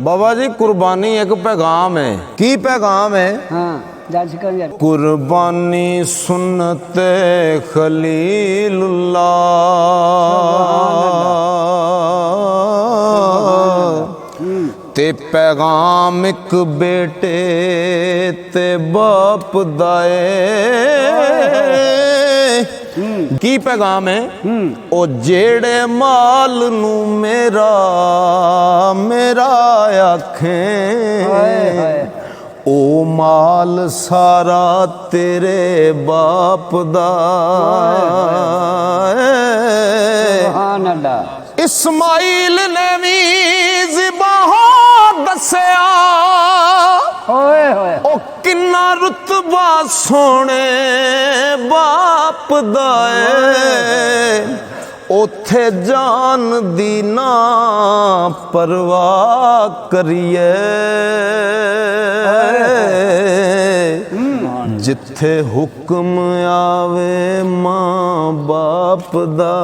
बाबा जी कुर्बानी एक पैगाम है। की पैगाम है? हाँ कुर्बानी सुन्नते खलीलुल्लाह ते पैगाम एक बेटे ते बाप दाए। की पैगाम है? ओ जेड़े माल नू मेरा मेरा आखें ओ माल सारा तेरे बाप दा। इस्माइल ने भी ज़िबाहों दस्या ओ किन्ना रुतबा सोने बाप दा ओथे जान दी ना परवाह करिए जिथे हुक्म आवे मां बाप दा।